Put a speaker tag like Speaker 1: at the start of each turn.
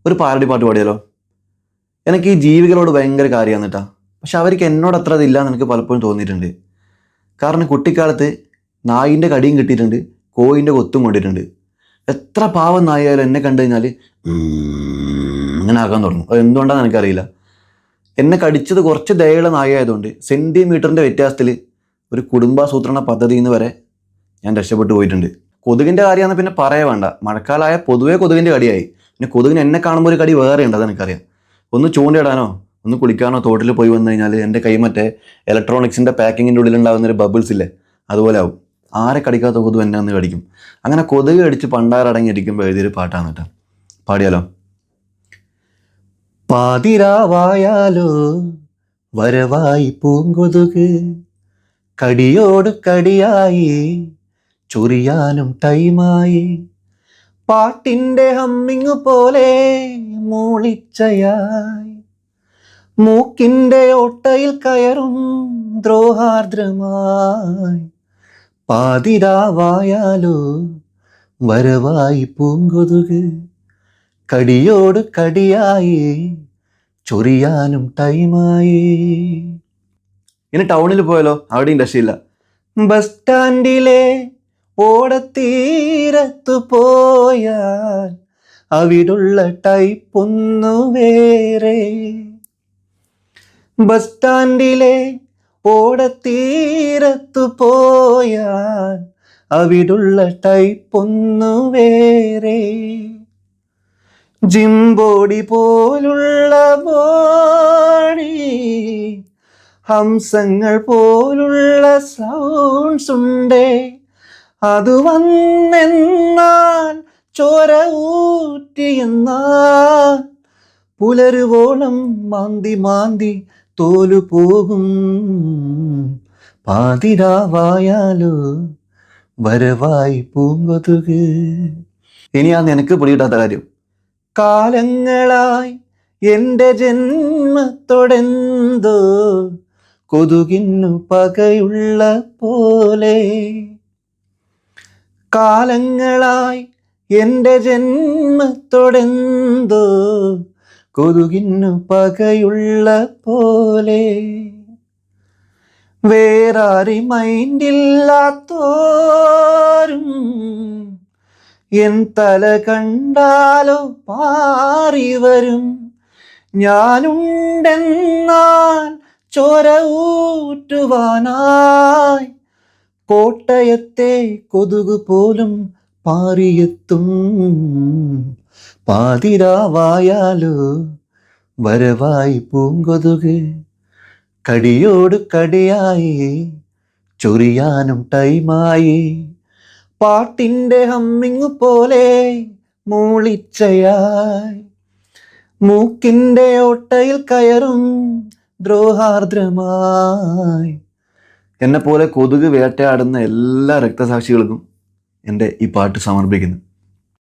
Speaker 1: ഒരു പാരഡി പാട്ട് പാടിയാലോ? എനിക്ക് ഈ ജീവികളോട് ഭയങ്കര കാര്യമാണ് കേട്ടോ. പക്ഷെ അവർക്ക് എന്നോട് അത്ര അതില്ല എന്ന് എനിക്ക് പലപ്പോഴും തോന്നിയിട്ടുണ്ട്. കാരണം കുട്ടിക്കാലത്ത് നായിൻ്റെ കടിയും കിട്ടിയിട്ടുണ്ട്, കോയിൻ്റെ കൊത്തും കൊണ്ടിട്ടുണ്ട്. എത്ര പാവം നായാലും എന്നെ കണ്ടു കഴിഞ്ഞാൽ അങ്ങനെ ആക്കാൻ തുടങ്ങും. അത് എന്തുകൊണ്ടാണെന്ന് എനിക്കറിയില്ല. എന്നെ കടിച്ചത് കുറച്ച് ദയുള്ള നായായതുകൊണ്ട് സെൻറ്റിമീറ്ററിൻ്റെ വ്യത്യാസത്തിൽ ഒരു കുടുംബാസൂത്രണ പദ്ധതിയിൽ നിന്ന് വരെ ഞാൻ രക്ഷപ്പെട്ടു പോയിട്ടുണ്ട്. കൊതുകിൻ്റെ കാര്യമാണ് പിന്നെ പറയേ വേണ്ട. മഴക്കാലമായ പൊതുവേ കൊതുകിൻ്റെ കടിയായി. പിന്നെ കൊതുകിന് എന്നെ കാണുമ്പോൾ ഒരു കടി വേറെ ഉണ്ട്, അതെനിക്കറിയാം. ഒന്ന് ചൂണ്ടയിടാനോ ഒന്ന് കുളിക്കാനോ തോട്ടിൽ പോയി വന്നു കഴിഞ്ഞാൽ എൻ്റെ കൈ മറ്റേ ഇലക്ട്രോണിക്സിൻ്റെ പാക്കിങ്ങിൻ്റെ ഉള്ളിലുണ്ടാകുന്നൊരു ബബിൾസ് ഇല്ലേ, അതുപോലെ ആവും. ആരെ കടിക്കാത്ത കൊതുക് എന്നെ ഒന്ന് കടിക്കും. അങ്ങനെ കൊതുക് കടിച്ച് പണ്ടാരടങ്ങിയിരിക്കുമ്പോൾ എഴുതിയൊരു പാട്ടാണ് കേട്ടോ. പാടിയാലോ? പാതിരാവായാലോ വരവായി പൂങ്കൊതുക്, കടിയോട് കടിയായി ചൊറിയാനും ടൈമായി, പാട്ടിൻ്റെ ഹമ്മിങ് പോലെ മൂളിച്ചയായി, മൂക്കിൻ്റെ ഓട്ടയിൽ കയറും ദ്രോഹാർദ്രമായി, പാതിരാവായാലോ വരവായി പൂങ്കൊതുക്, കടിയോട് കടിയായി ചൊറിയാനും ടൈമായി. ഇനി ടൗണിൽ പോയാലോ? അവിടെയും രക്ഷയില്ല. ബസ് സ്റ്റാൻഡിലെ ഓടത്തീരത്തു പോയാൽ അവിടുള്ള ടൈപ്പൊന്നു വേറെ. ബസ് സ്റ്റാൻഡിലെ ഓടത്തീരത്തു പോയാൽ അവിടുള്ള ടൈപ്പൊന്നു വേറെ. ജിംബോഡി പോലുള്ള ബോഡി, ഹംസങ്ങൾ പോലുള്ള സൗണ്ട്സ് ഉണ്ടേ, അത് വന്നെന്നാൽ ചോര ഊറ്റിയെന്നാൽ പുലരുവോളം മാന്തി മാന്തി തോലു പോകും, പാതിരാവായാലോ വരവായി പൂങ്കൊതുക്. ഇനിയാ നിനക്ക് പിടികിട്ടാത്ത കാര്യം. കാലങ്ങളായി എൻ്റെ ജന്മത്തോടെന്തോ കൊതുകിന്നു പകയുള്ള പോലെ. കാലങ്ങളായി എൻ്റെ ജന്മത്തോടെന്തോ കൊതുകിന്നു പകയുള്ള പോലെ. വേറാരി മൈൻഡില്ലാത്തോരും എൻ തല കണ്ടാലോ പാറി വരും. ഞാനുണ്ടെന്നാൽ ചോര ഊറ്റുവാനായി കോട്ടയത്തെ കൊതുക് പോലും പാറിയെത്തും, പാതിരാവായാലോ വരവായി പൂങ്കൊതുക്, കടിയോട് കടിയായി ചൊറിയാനും ടൈമായി, പാട്ടിൻ്റെ ഹമ്മിങ് പോലെ മൂളിച്ചയായി, മൂക്കിൻ്റെ ഓട്ടയിൽ കയറും ദ്രോഹാർദ്രമായി. എന്നെപ്പോലെ കൊതുക് വേട്ടയാടുന്ന എല്ലാ രക്തസാക്ഷികൾക്കും എൻ്റെ ഈ പാട്ട് സമർപ്പിക്കുന്നു.